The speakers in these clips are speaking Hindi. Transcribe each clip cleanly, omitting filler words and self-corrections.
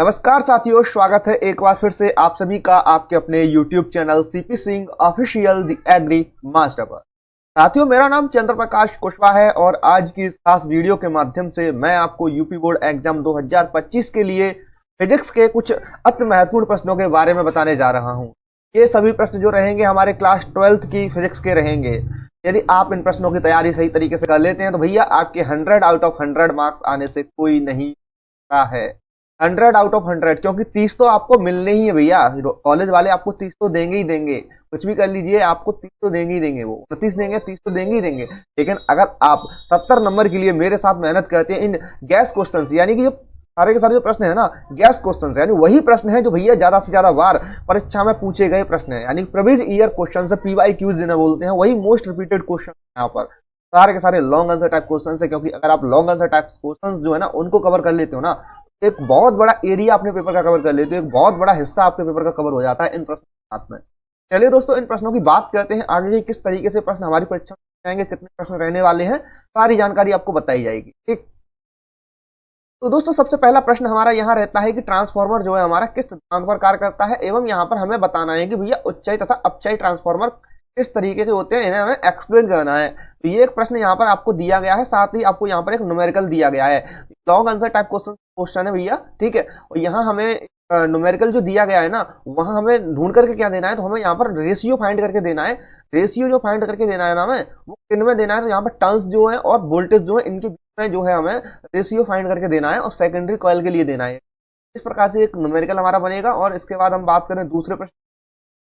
नमस्कार साथियों, स्वागत है एक बार फिर से आप सभी का आपके अपने YouTube channel CP Singh official the agri master पर। साथियों, मेरा नाम चंद्र प्रकाश कुशवाहा है और आज की इस खास वीडियो के माध्यम से मैं आपको यूपी बोर्ड एग्जाम 2025 के लिए फिजिक्स के कुछ अति महत्वपूर्ण प्रश्नों के बारे में बताने जा रहा हूं। ये सभी प्रश्न जो रहेंगे हमारे क्लास 12th की फिजिक्स के रहेंगे। यदि आप इन प्रश्नों की तैयारी सही तरीके से कर लेते हैं तो भैया आपके 100 आउट ऑफ 100 मार्क्स आने से कोई नहीं है। 100 आउट ऑफ 100, क्योंकि 30 तो आपको मिलने ही है भैया। कॉलेज वाले आपको 30 तो देंगे ही देंगे, कुछ भी कर लीजिए आपको 30 तो देंगे ही देंगे। वो 29 देंगे, 30 तो देंगे ही देंगे। लेकिन अगर आप 70 नंबर के लिए मेरे साथ मेहनत करते हैं इन गैस क्वेश्चन, यानी कि सारे के सारे जो प्रश्न है ना गैस क्वेश्चन, यानी वही प्रश्न है जो भैया ज्यादा से ज्यादा बार परीक्षा में पूछे गए प्रश्न है, यानी प्रीवियस ईयर क्वेश्चन से PYQs जिन्हें बोलते हैं, वही मोस्ट रिपीटेड क्वेश्चन यहाँ पर सारे के सारे लॉन्ग आंसर टाइप क्वेश्चन है। क्योंकि अगर आप लॉन्ग आंसर टाइप क्वेश्चन जो है ना उनको कवर कर लेते हो ना, एक बहुत बड़ा एरिया अपने पेपर का कवर कर लेते हो, एक बहुत बड़ा हिस्सा आपके पेपर का कवर हो जाता है इन प्रश्नों के साथ में। चलिए दोस्तों, इन प्रश्नों की बात करते हैं। आगे किस तरीके से प्रश्न हमारी परीक्षा में आएंगे, कितने प्रश्न रहने वाले हैं, सारी जानकारी आपको बताई जाएगी। ठीक, तो दोस्तों सबसे पहला प्रश्न हमारा यहाँ रहता है कि ट्रांसफार्मर जो है हमारा किस सिद्धांत पर कार्य करता है, एवं यहाँ पर हमें बताना है कि भैया उच्चाई तथा अपचाई ट्रांसफार्मर किस तरीके से होते हैं, इन्हें हमें एक्सप्लेन करना है। तो ये एक प्रश्न यहाँ पर आपको दिया गया है, साथ ही आपको यहाँ पर एक न्यूमेरिकल दिया गया है। लॉन्ग आंसर टाइप क्वेश्चन है भैया, ठीक है। और यहाँ हमें न्यूमेरिकल जो दिया गया है ना, वहां हमें ढूंढ करके क्या देना है, तो हमें यहाँ पर रेशियो फाइंड करके देना है। रेशियो जो फाइंड करके देना है ना हमें, वो किन में देना है, तो यहाँ पर टर्न्स जो है और वोल्टेज जो है इनके बीच में जो है हमें रेशियो फाइंड करके देना है, और सेकेंडरी कॉइल के लिए देना है। इस प्रकार से एक न्यूमेरिकल हमारा बनेगा। और इसके बाद हम बात करें दूसरे प्रश्न।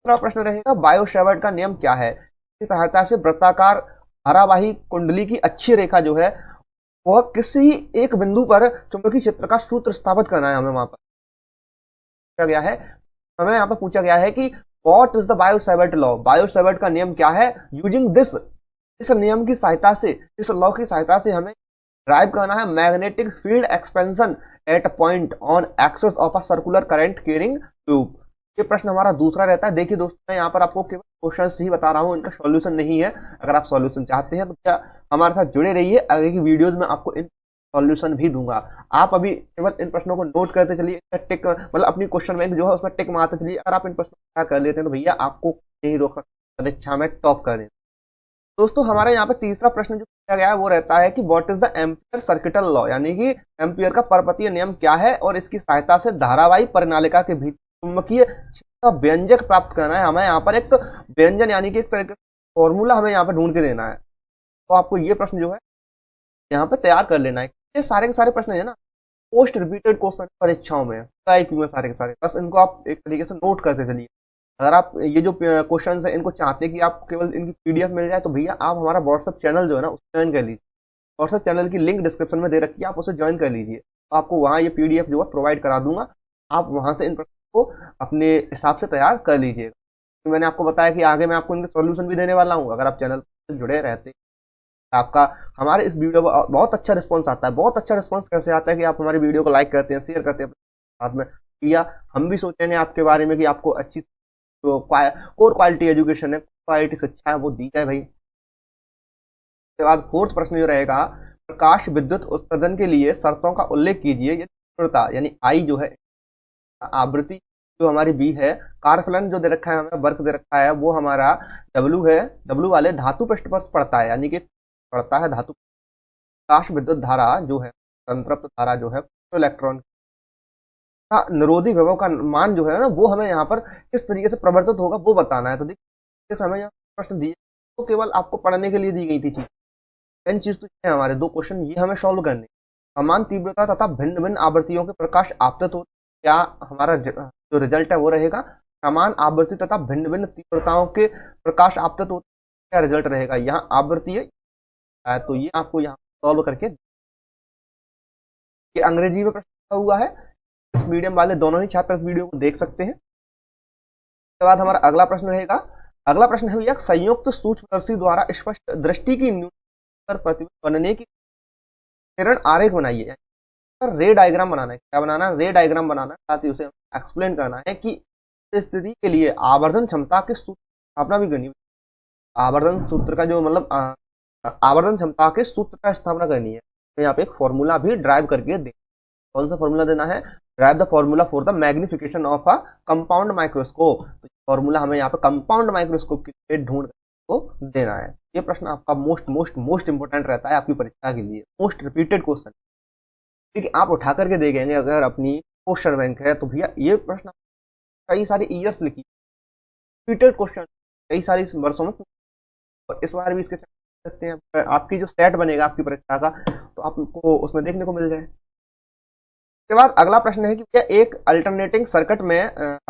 दूसरा प्रश्न रहेगा बायो सेवर्ट का नियम क्या है। इसकी सहायता से वृत्ताकार धारावाही कुंडली की अच्छी रेखा जो है वह किसी एक बिंदु पर चुंबकीय क्षेत्र का सूत्र स्थापित करना है। हमें वहां पर पूछा गया है, हमें यहाँ पर पूछा गया है कि what is the bio Savart law. Bio Savart का नियम क्या है। यूजिंग दिस, इस नियम की सहायता से, इस लॉ की सहायता से हमें ड्राइव करना है magnetic field expansion at point on axis of a circular current carrying tube. ये प्रश्न हमारा दूसरा रहता है। देखिए दोस्तों, मैं यहाँ पर आपको केवल क्वेश्चंस ही बता रहा हूँ, इनका सॉल्यूशन नहीं है। अगर आप सॉल्यूशन चाहते हैं तो क्या हमारे साथ जुड़े रहिए, आगे की वीडियोज में आपको इन सॉल्यूशन भी दूंगा। आप अभी केवल इन प्रश्नों को नोट करते चलिए, टिक मतलब अपनी क्वेश्चन बैंक जो है उसमें टिक मारते चलिए। अगर आप इन प्रश्नों को क्या कर लेते हैं तो भैया आपको नहीं रोक सकते परीक्षा में टॉप करने। दोस्तों हमारे यहाँ पे तीसरा प्रश्न जो पूछा गया है वो रहता है कि what is the ampere circuital law, यानी कि एम्पियर का पर्पतीय नियम क्या है, और इसकी सहायता से धारावाही परिनालिका के भीतर चुंबकीय क्षेत्र का व्यंजक प्राप्त करना है। हमें यहाँ पर एक व्यंजन यानी कि एक तरह का फॉर्मूला हमें यहाँ पर ढूंढ के देना है। तो आपको ये प्रश्न जो है यहाँ पे तैयार कर लेना है। ये सारे के सारे प्रश्न है ना पोस्ट रिपीटेड क्वेश्चन परीक्षाओं में सारे के सारे, बस इनको आप एक तरीके से नोट करते चलिए। अगर आप ये जो क्वेश्चन है इनको चाहते हैं कि आप केवल इनकी PDF मिल जाए तो भैया आप हमारा व्हाट्सएप चैनल जो है ना उसे ज्वाइन कर लीजिए। व्हाट्सएप चैनल की लिंक डिस्क्रिप्शन में दे रखी है, आप उसे ज्वाइन कर लीजिए। तो आपको वहाँ ये PDF जो है प्रोवाइड करा दूंगा, आप वहाँ से इन प्रश्नों को अपने हिसाब से तैयार कर लीजिएगा। तो मैंने आपको बताया कि आगे मैं आपको इनके सॉल्यूशन भी देने वाला हूँ। अगर आप चैनल पर जुड़े रहते आपका हमारे इस वीडियो पर बहुत अच्छा रिस्पॉन्स आता है। बहुत अच्छा रिस्पॉन्स कैसे आता है कि आप हमारी वीडियो को लाइक करते हैं, शेयर करते हैं साथ में, या हम भी सोचेंगे आपके बारे में कि आपको अच्छी तो कोर क्वालिटी एजुकेशन है, क्वालिटी शिक्षा है वो दी जाए भाई। उसके बाद फोर्थ प्रश्न जो रहेगा, प्रकाश विद्युत उत्सर्जन के लिए शर्तों का उल्लेख कीजिए। ये तीव्रता यानी आई जो है, आवृत्ति जो हमारी बी है, कार्यफलन जो दे रखा है हमें वर्क दे रखा है वो हमारा W है, W वाले धातु पृष्ठ पर पड़ता है, यानी कि पड़ता है धातु। प्रकाश विद्युत धारा जो है, संतृप्त धारा जो है इलेक्ट्रॉन का निरोधी विभव का मान जो है ना वो हमें यहाँ पर किस तरीके से प्रवर्तित होगा वो बताना है। तो देखिए हमें यहाँ प्रश्न दिए तो केवल आपको पढ़ने के लिए दी गई थी चीज, मेन चीज तो है हमारे दो क्वेश्चन ये हमें सॉल्व करने। समान तीव्रता तथा भिन्न भिन्न आवृत्तियों के प्रकाश आपतित हो, क्या हमारा जो रिजल्ट है वो रहेगा। समान आवृत्ति तथा भिन्न भिन्न तीव्रताओं के प्रकाश आपतित हो, क्या रिजल्ट रहेगा। यहाँ आवृत्ति है तो ये आपको यहाँ सॉल्व करके, ये अंग्रेजी में प्रश्न हुआ है, इस मीडियम वाले दोनों ही छात्र इस वीडियो को देख सकते हैं। उसके बाद हमारा अगला प्रश्न रहेगा, अगला प्रश्न है भैया संयुक्त सूक्ष्मदर्शी द्वारा स्पष्ट दृष्टि की न्यूनतम प्रतिबिंब बनने की किरण आरेख बनाइए। रे डायग्राम बनाना है, क्या बनाना है, रे डायग्राम बनाना है। साथ ही उसे एक्सप्लेन करना है कि स्थिति के लिए आवर्धन क्षमता के सूत्र स्थापना भी करनी है। आवर्धन सूत्र का जो मतलब आवर्धन क्षमता के सूत्र का स्थापना करनी है, तो यहाँ पे एक फॉर्मूला भी ड्राइव करके दे। कौन सा फॉर्मूला देना है, drive the formula for the magnification of a compound microscope. तो फॉर्मूला हमें यहाँ पे कंपाउंड माइक्रोस्कोप के लिए ढूंढ को देना है। ये प्रश्न आपका मोस्ट मोस्ट मोस्ट इंपोर्टेंट रहता है आपकी परीक्षा के लिए, मोस्ट रिपीटेड क्वेश्चन। ठीक है, आप उठा करके देखेंगे अगर अपनी क्वेश्चन बैंक है तो भैया ये प्रश्न कई सारे ईयर्स लिखी, रिपीटेड क्वेश्चन कई सारी वर्षों में, और इस बार भी इसके सकते हैं। आपकी जो सेट बनेगा आपकी परीक्षा का तो आपको उसमें देखने को मिल जाए। उसके बाद अगला प्रश्न है कि क्या एक अल्टरनेटिंग सर्किट में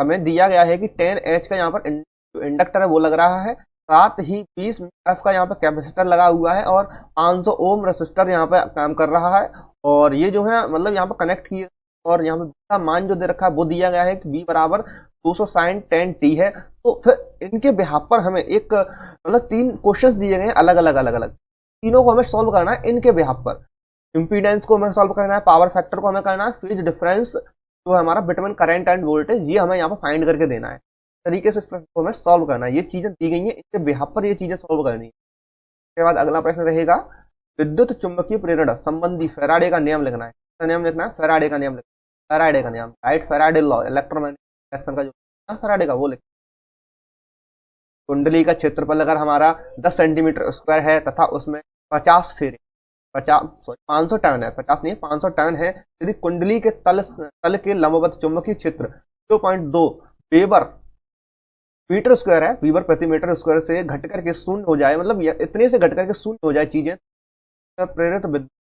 हमें दिया गया है कि 10H का यहाँ पर इंडक्टर है वो लग रहा है, साथ ही 20F का यहाँ पर कैपेसिटर लगा हुआ है और 500 ओम रेसिस्टर यहाँ पे काम कर रहा है, और ये जो है मतलब यहाँ पर कनेक्ट किए, और यहाँ पे मान जो दे रखा है वो दिया गया है कि V बराबर 200 10 t है। तो फिर इनके बिहाफ पर हमें एक मतलब 3 क्वेश्चंस दिए गए हैं अलग अलग, तीनों को हमें सॉल्व करना है इनके बिहाफ पर। इम्पीडेंस को हमें सॉल्व करना है, पावर फैक्टर को हमें करना है, फेज डिफरेंस जो है हमारा बिटवीन करंट एंड वोल्टेज, ये हमें यहाँ पर फाइंड करके देना है। तरीके से इस प्रश्न को हमें सॉल्व करना है, ये चीजें दी गई हैं इनके बिहाफ पर ये चीजें सॉल्व करनी है। उसके बाद अगला प्रश्न रहेगा विद्युत चुंबकीय प्रेरण संबंधी फैराडे का नियम लिखना है। नियम लिखना है फैराडे का नियम, फैराडे का नियम, right, Faraday law, electromagnetic action का जो फैराडे का वो लिखना। कुंडली का क्षेत्रफल अगर हमारा 10 सेंटीमीटर स्क्वायर है तथा उसमें 50 फेरे 500 टन है, 50 नहीं 500 टन है, यदि कुंडली के तल के लंबवत चुंबकीय क्षेत्र 0.2 वेबर मीटर स्क्वायर है, वीबर प्रति मीटर स्क्वायर से घट करके शून्य हो जाए, मतलब इतने से घट करके शून्य हो जाए चीजें, प्रेरित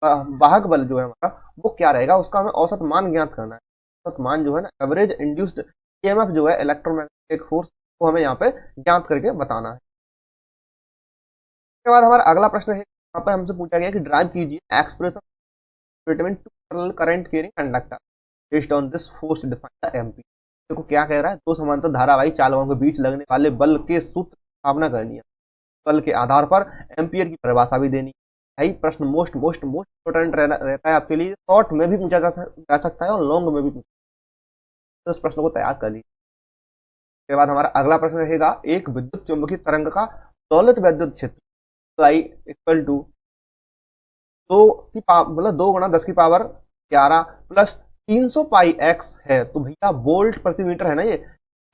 वाहक बल जो है हमारा वो क्या रहेगा, उसका हमें औसत मान ज्ञात करना है। औसत मान जो है ना, एवरेज इंड्यूस्ड ईएमएफ जो है इलेक्ट्रोमैग्नेटिक फोर्स को हमें यहाँ पे ज्ञात करके बताना है। उसके बाद हमारा अगला प्रश्न है, यहाँ पर हमसे पूछा गया कि ड्राइव कीजिए expression between two parallel current carrying conductor based on this force define the ampere. देखो क्या कह रहा है, दो समांतर धारावाही चालकों के बीच लगने वाले बल के सूत्र स्थापना करनी है, बल के आधार पर एम्पियर की परिभाषा भी देनी है। यही प्रश्न मोस्ट मोस्ट मोस्ट इंपोर्टेंट रहता है आपके लिए, शॉर्ट में भी पूछा जा सकता है और लॉन्ग में भी पूछा, तो इस प्रश्न को तैयार कर लीजिए। उसके बाद हमारा अगला प्रश्न रहेगा एक विद्युत चुंबकीय तरंग का दोलित विद्युत क्षेत्र आई इक्वल टू 2 गुणा 10 की पावर 11 प्लस 300 पाई एक्स है। तो भैया वोल्ट प्रति मीटर है ना ये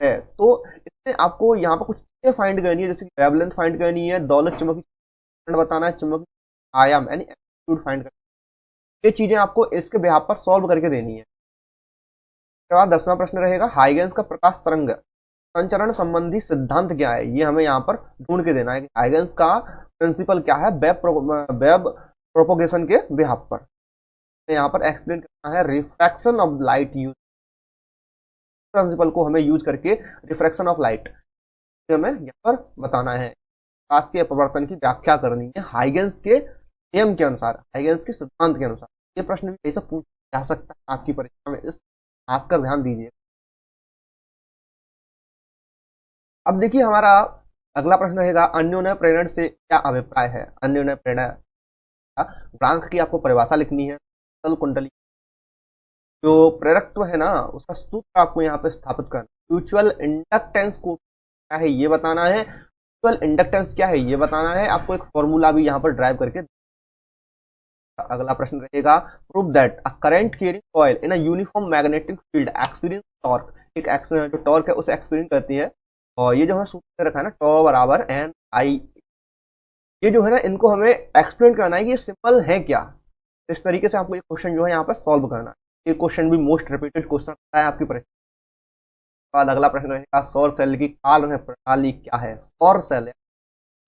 है, तो इससे आपको यहाँ पर कुछ चीजें फाइंड करनी है, जैसे कि वेवलेंथ फाइंड करनी है, दौलत चुंबकीय बताना है, चुंबकीय आयाम यानी एम्पलीट्यूड फाइंड करना, ये चीजें आपको इसके बिहाफ पर सॉल्व करके देनी है। उसके बाद 10वां प्रश्न रहेगा हाइगेंस का प्रकाश तरंग संचरण संबंधी सिद्धांत क्या है, ये हमें यहाँ पर ढूंढ के देना है कि हाइगेंस का प्रिंसिपल क्या है वेब प्रोपोगेशन के बिहाफ पर। यहाँ पर एक्सप्लेन करना है refraction of light use, principle को हमें यूज करके रिफ्रैक्शन ऑफ लाइट हमें यहाँ पर बताना है, प्रकाश के अपवर्तन की व्याख्या करनी है हाइगेंस के नियम के अनुसार, हाइगेंस के सिद्धांत के अनुसार। ये प्रश्न भी ऐसा पूछा जा सकता है आपकी परीक्षा में, इस खासकर ध्यान दीजिए। अब देखिए हमारा अगला प्रश्न रहेगा अन्योन्य प्रेरण से क्या अभिप्राय है। अन्योन्य प्रेरण गुणांक की आपको परिभाषा लिखनी है, कुंडली जो प्रेरकत्व है ना उसका सूत्र आपको यहाँ पे स्थापित करना, म्यूचुअल इंडक्टेंस को क्या है ये बताना है, म्यूचुअल इंडक्टेंस क्या है ये बताना है, आपको एक फॉर्मूला भी यहाँ पर ड्राइव करके। अगला प्रश्न रहेगा prove that a current carrying coil in a uniform magnetic field experience torque, एक जो टॉर्क है उसे एक्सपीरियंस करती है, और ये जो है सूत्र रखा है ना टॉ बराबर एन आई, ये जो है ना इनको हमें एक्सप्लेन करना है कि ये सिंपल है क्या। इस तरीके से आपको ये क्वेश्चन जो है यहाँ पर सॉल्व करना है, ये क्वेश्चन भी मोस्ट रिपीटेड क्वेश्चन रहता है आपकी परीक्षा। बाद अगला प्रश्न रहेगा सौर सेल की काल प्रणाली क्या है। सौर सेल है,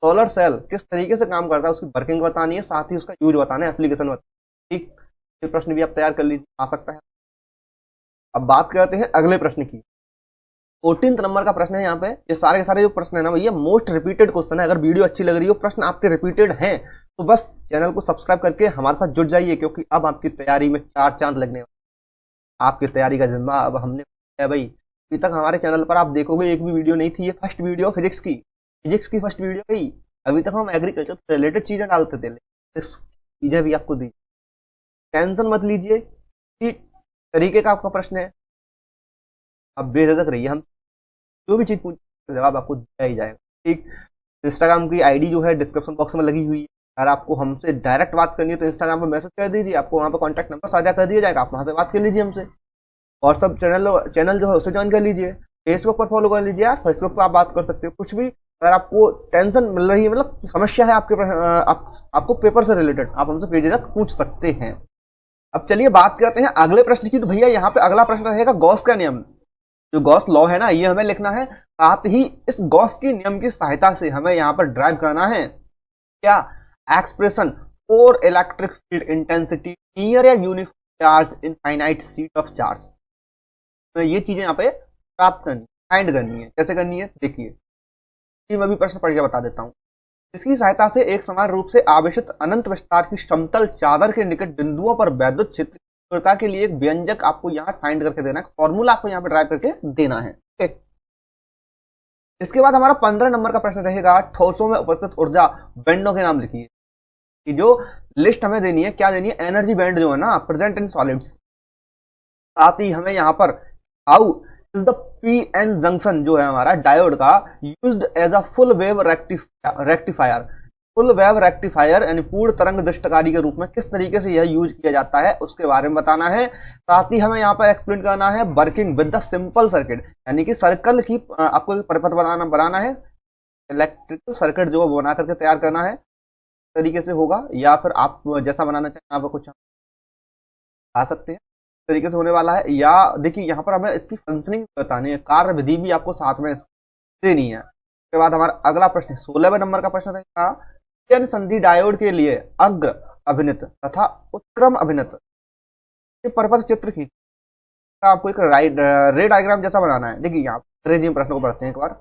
सोलर सेल किस तरीके से काम करता है उसकी वर्किंग बतानी है, साथ ही उसका यूज बताना है, एप्लीकेशन बताना है। ठीक, ये प्रश्न भी आप तैयार कर लीजिए, आ सकता है। अब बात करते हैं अगले प्रश्न की, 14 नंबर का प्रश्न है यहाँ पे। ये सारे के सारे जो प्रश्न है ना ये मोस्ट रिपीटेड क्वेश्चन है। अगर वीडियो अच्छी लग रही हो, प्रश्न आपके रिपीटेड हैं, तो बस चैनल को सब्सक्राइब करके हमारे साथ जुड़ जाइए, क्योंकि अब आपकी तैयारी में 4 चांद लगने वाले। आपकी तैयारी का जिम्मा अब हमने है भाई। अभी तक हमारे चैनल पर आप देखोगे एक भी वीडियो नहीं थी, ये फर्स्ट वीडियो फिजिक्स की फर्स्ट वीडियो गई। अभी तक हम एग्रीकल्चर से रिलेटेड चीजें डालते थे, चीजें भी आपको दी। टेंशन मत लीजिए, तरीके का आपका प्रश्न है, आप बेझिझक रहिए, हम जो भी चीज पूछे जवाब आपको दिया ही जाएगा। ठीक, इंस्टाग्राम की आईडी जो है डिस्क्रिप्शन बॉक्स में लगी हुई है, अगर आपको हमसे डायरेक्ट बात करनी है तो इंस्टाग्राम पर मैसेज कर दीजिए, आपको वहां पर कॉन्टैक्ट नंबर साझा कर दिया जाएगा, आप वहां से बात कर लीजिए हमसे। व्हाट्सअप चैनल जो है उसे ज्वाइन कर लीजिए, फेसबुक पर फॉलो कर लीजिए यार, फेसबुक पर आप बात कर सकते हो कुछ भी। अगर आपको टेंशन मिल रही है, मतलब समस्या है आपको पेपर से रिलेटेड, आप हमसे बेझिझक पूछ सकते हैं। अब चलिए बात करते हैं अगले प्रश्न की। तो भैया यहाँ पे अगला प्रश्न रहेगा गॉस का नियम। जो गॉस लॉ है ना, ये हमें लिखना है। साथ ही इस गॉस के नियम की सहायता से हमें यहाँ पर ड्राइव करना है क्या, expression for electric field intensity near या uniform charge infinite sheet of charge. तो ये चीजें यहाँ पे प्राप्त करनी, फाइंड करनी है। कैसे करनी है देखिए, मैं भी प्रश्न पढ़ के बता देता हूँ। इसकी सहायता से एक समान रूप से आवेशित अनंत विस्तार की समतल चादर के निकट बिंदुओं पर वैद्युत क्षेत्र तीव्रता के लिए एक व्यंजक आपको यहाँ फाइंड करके देना है, फॉर्मूला आपको यहाँ पे ड्राइव करके देना है। ठीक। इसके बाद हमारा 15 नंबर का प्रश्न रहेगा, ठोसों में उपस्थित ऊर्जा बैंडों के नाम लिखिए। कि जो लिस्ट हमें देनी है, क्या देनी है, एनर्जी बैंड जो है ना प्रेजेंट इन सॉलिड्स। साथ ही हमें यहाँ पर how is the P N junction जो है हमारा डायोड का used as a full wave rectifier. Full wave rectifier यानी पूर्ण तरंग दृष्टकारी के रूप में किस तरीके से यह यूज किया जाता है उसके बारे में बताना है। साथ ही हमें यहाँ पर एक्सप्लेन करना है working with the simple circuit, यानी कि सर्कल की आपको परिपथ बनाना है। इलेक्ट्रिकल सर्किट जो बना करके तैयार करना है तरीके से होगा, या फिर आप जैसा बनाना चाहें आप कुछ आ सकते हैं तरीके से होने वाला है। या देखिए यहाँ पर हमें इसकी फंक्शनिंग बतानी है, कार्य विधि भी आपको साथ में देनी है। उसके बाद हमारा अगला प्रश्न 16वें नंबर का प्रश्न रहेगा, जन संधि डायोड के लिए अग्र अभिनित तथा उत्क्रम अभिनित परपथ चित्र की आपको एक रे डायग्राम जैसा बनाना है। देखिए यहाँ अंग्रेजी में प्रश्न को पढ़ते हैं एक बार।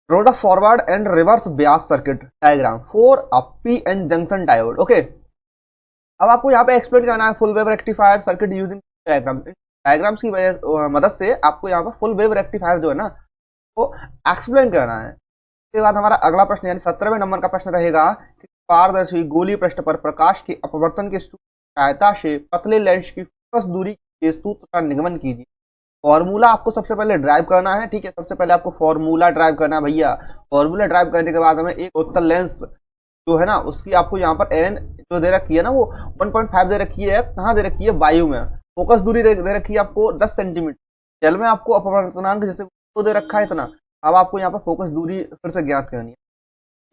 Draw the forward and reverse bias circuit diagram for a P N junction diode. Okay, अब आपको यहाँ पे एक्सप्लेन करना है full wave rectifier circuit using diagram. Diagrams की मदद से आपको यहाँ पर फुल वेव रेक्टिफायर जो है ना वो एक्सप्लेन करना है। इसके बाद हमारा अगला प्रश्न यानी 17वें नंबर का प्रश्न रहेगा कि पारदर्शी गोली पृष्ठ पर प्रकाश के अपवर्तन की सहायता से पतले लेंस की फोकस दूरी के सूत्र का निगमन कीजिए। फॉर्मूला आपको सबसे पहले ड्राइव करना है। ठीक है, सबसे पहले आपको फॉर्मूला ड्राइव करना है भैया। फॉर्मूला ड्राइव करने के बाद हमें एक उत्तल लेंस जो है ना उसकी आपको यहाँ पर एन जो दे रखी है ना वो 1.5 दे रखी है। कहाँ दे रखी है, वायु में। फोकस दूरी दे रखी है आपको 10 सेंटीमीटर। जल में आपको अपवर्तनांक जैसे तो दे रखा है इतना। अब आपको यहाँ पर फोकस दूरी फिर से ज्ञात करनी है।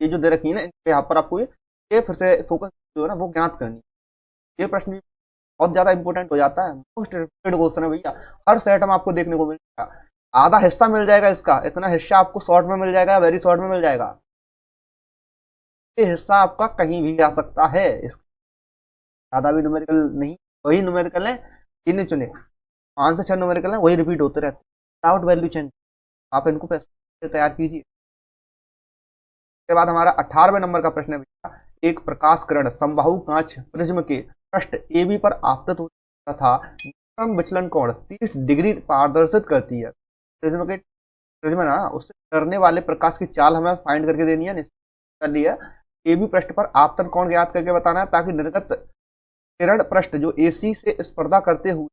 ये जो दे रखी है ना यहाँ पर आपको ये फिर से फोकस जो है ना वो ज्ञात करनी है। ये प्रश्न भी बहुत ज्यादा इंपॉर्टेंट हो जाता है, मोस्ट रिपीटेड क्वेश्चन है भैया। हर सेट में आपको देखने को मिलेगा। आधा हिस्सा मिल जाएगा इसका, इतना हिस्सा आपको शॉर्ट में मिल जाएगा, वेरी शॉर्ट में मिल जाएगा। ये हिस्सा आपका कहीं भी आ सकता है, ज्यादा भी न्यूमेरिकल नहीं, वही न्यूमेरिकल है चुने चुने 5 से 6 न्यूमेरिकल है, वही रिपीट होते रहते हैं विदाउट वैल्यू चेंज। आप इनको पैसे तैयार कीजिए। उसके बाद हमारा 18वें नंबर का प्रश्न है भैया, एक प्रकाश किरण समबाहु कांच प्रिज्म के पृष्ठ AB पर आपतित होता था न्यूनतम विचलन कोण 30 डिग्री पारदर्शित करती है। प्रिज्म ना उससे करने वाले प्रकाश की चाल हमें फाइंड करके देनी है, कर लिया। AB पृष्ठ पर आपतन कोण ज्ञात करके बताना है ताकि निर्गत किरण पृष्ठ जो AC से स्पर्धा करते हुए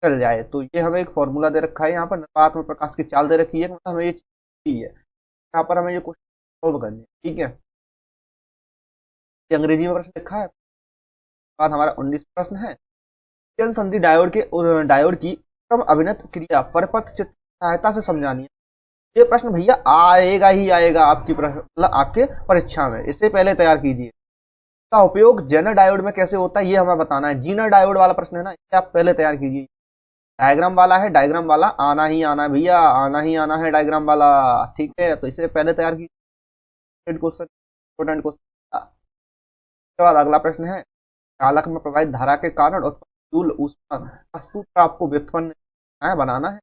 चल जाए। तो ये हमें एक फॉर्मूला दे रखा है, यहाँ पर निर्वात में प्रकाश की चाल दे रखी है, मतलब हमें ये चाहिए है। यहाँ पर हमें ये क्वेश्चन सॉल्व करनी है। ठीक है, अंग्रेजी में प्रश्न लिखा है। बाद हमारा 19 प्रश्न है, जन संधि डायोड की क्रम अभिनत क्रिया परपथ चित्र सहायता से समझानी है। ये प्रश्न भैया आएगा ही आएगा आपकी मतलब आपके परीक्षा में, इससे पहले तैयार कीजिए। इसका उपयोग जेनर डायोड में कैसे होता है ये हमें बताना है। जीनर डायोड वाला प्रश्न है ना, इसे आप पहले तैयार कीजिए। डायग्राम वाला है, डायग्राम वाला आना ही आना है भैया, आना ही आना है डायग्राम वाला। ठीक है, तो इसे पहले तैयार कीजिए। Question important question. उसके बाद अगला प्रश्न है, चालक में प्रवाहित धारा के कारण उत्पन्न ऊष्मा का सूत्र आपको व्युत्पन्न बनाना है।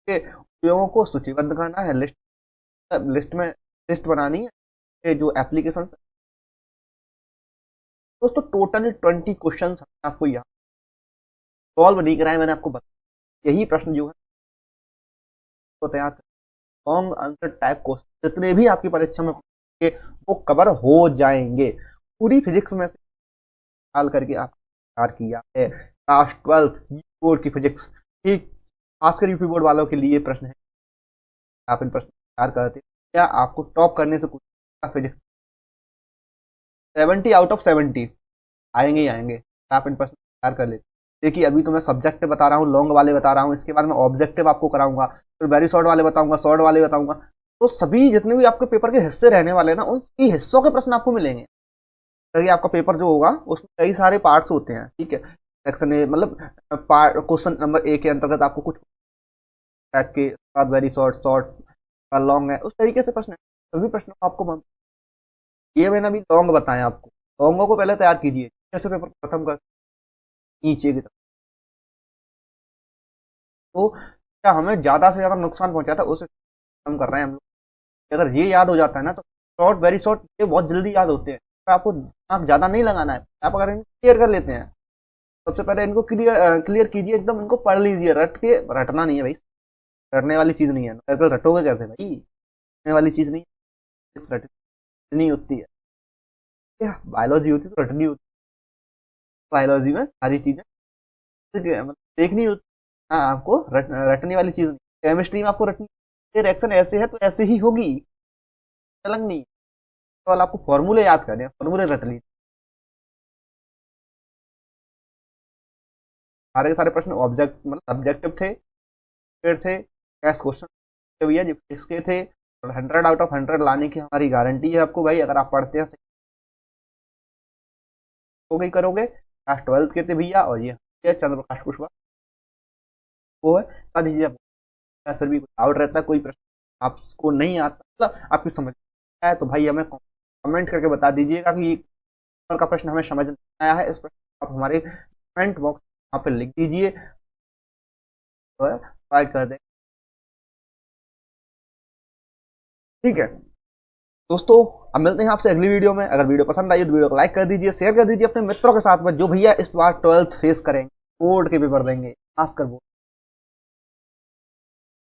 के उपयोगों को सूचीबद्ध करना है, लिस्ट बनानी है। ये जो एप्लीकेशन दोस्तों टोटली 20 क्वेश्चन आपको यहाँ सॉल्व नहीं कराए मैंने आपको बताया। यही प्रश्न जो है तो तैयार कर लॉन्ग आंसर टाइप क्वेश्चन जितने भी आपकी परीक्षा में वो कवर हो जाएंगे। पूरी फिजिक्स में से निकाल करके आप तैयार किया है क्लास 12th बोर्ड की फिजिक्स। ठीक, खासकर यूपी बोर्ड वालों के लिए प्रश्न है, आप इन प्रश्न तैयार करते क्या आपको टॉप करने से कुछ फिजिक्स 70 आउट ऑफ 70 आएंगे ही आएंगे। आप इन प्रश्न तैयार कर लेते। देखिए अभी तो मैं सब्जेक्टिव बता रहा हूँ, लॉन्ग वाले बता रहा हूँ, इसके बाद में ऑब्जेक्टिव आपको कराऊंगा, फिर वेरी शॉर्ट वाले बताऊंगा, शॉर्ट वाले बताऊंगा। तो सभी जितने भी आपके पेपर के हिस्से रहने वाले हैं ना, उन सभी हिस्सों के प्रश्न आपको मिलेंगे। क्योंकि आपका पेपर जो होगा उसमें कई सारे पार्ट्स होते हैं, ठीक है। सेक्शन ए मतलब पार्ट क्वेश्चन नंबर ए के अंतर्गत आपको कुछ टाइप के बाद वेरी शॉर्ट, शॉर्ट का लॉन्ग है, उस तरीके से प्रश्न है। सभी प्रश्नों को आपको ये मैंने अभी लॉन्ग बताया आपको। लॉन्गों को पहले तैयार कीजिए, कैसे पेपर को खत्म कर नीचे की तरफ। तो क्या हमें ज्यादा से ज्यादा नुकसान पहुंचा था उसे कम कर रहे हैं हम लोग। अगर ये याद हो जाता है ना तो शॉर्ट वेरी शॉर्ट ये बहुत जल्दी याद होते हैं। तो आपको दिमाग ज्यादा नहीं लगाना है, आप अगर इनको क्लियर कर लेते हैं, सबसे पहले इनको क्लियर कीजिए एकदम, इनको पढ़ लीजिए। रट के रटना नहीं है भाई, रटने वाली चीज नहीं है। तो रटोगे कैसे भाई, रटने वाली चीज नहीं है, रटनी होती है। बायोलॉजी होती है तो रटनी होती है। बायोलॉजी में सारी चीजें मतलब देखनी होती है। हाँ, आपको रटने वाली चीज नहीं। केमिस्ट्री में आपको रटनी, रिएक्शन ऐसे है तो ऐसे ही होगी, अलग नहीं। तो आपको फॉर्मूले याद करने हैं, फॉर्मूले रट लीजिए। सारे के सारे प्रश्न ऑब्जेक्ट मतलब सब्जेक्टिव थे, फिर थे कैश क्वेश्चन भैया जी, फिजिक्स के थे। और 100 आउट ऑफ 100 लाने की हमारी गारंटी है आपको भाई, अगर आप पढ़ते हैं हो गई करोगे। क्लास 12 के थे भैया, और ये चंद्रप्रकाश कुशवाहा वो है। बता दीजिए फिर भी डाउट रहता है, कोई प्रश्न आपको नहीं आता, मतलब आपकी समझ में आया तो भाई हमें कमेंट करके बता दीजिएगा कि का प्रश्न हमें समझ नहीं आया है। इस प्रश्न आप हमारे कमेंट बॉक्स यहाँ पे लिख दीजिए, तो प्रोवाइड कर दें। ठीक है दोस्तों, अब मिलते हैं आपसे अगली वीडियो में। अगर वीडियो पसंद आई तो वीडियो को लाइक कर दीजिए, शेयर कर दीजिए अपने मित्रों के साथ में, जो भैया इस बार 12th फेस करेंगे, बोर्ड के पेपर देंगे, खासकर वो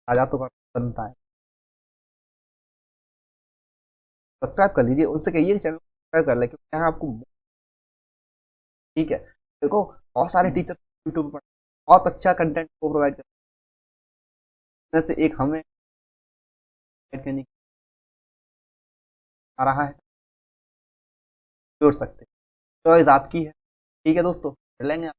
आजा तो बनता है। सब्सक्राइब कर लीजिए, उनसे कहिए चैनल सब्सक्राइब कर ले, क्योंकि यहाँ आपको ठीक है देखो बहुत सारे टीचर यूट्यूब पर बहुत अच्छा कंटेंट को प्रोवाइड करने से एक हमें करने आ रहा है, जोड़ सकते, चॉइस आपकी है। ठीक है दोस्तों, मिलेंगे।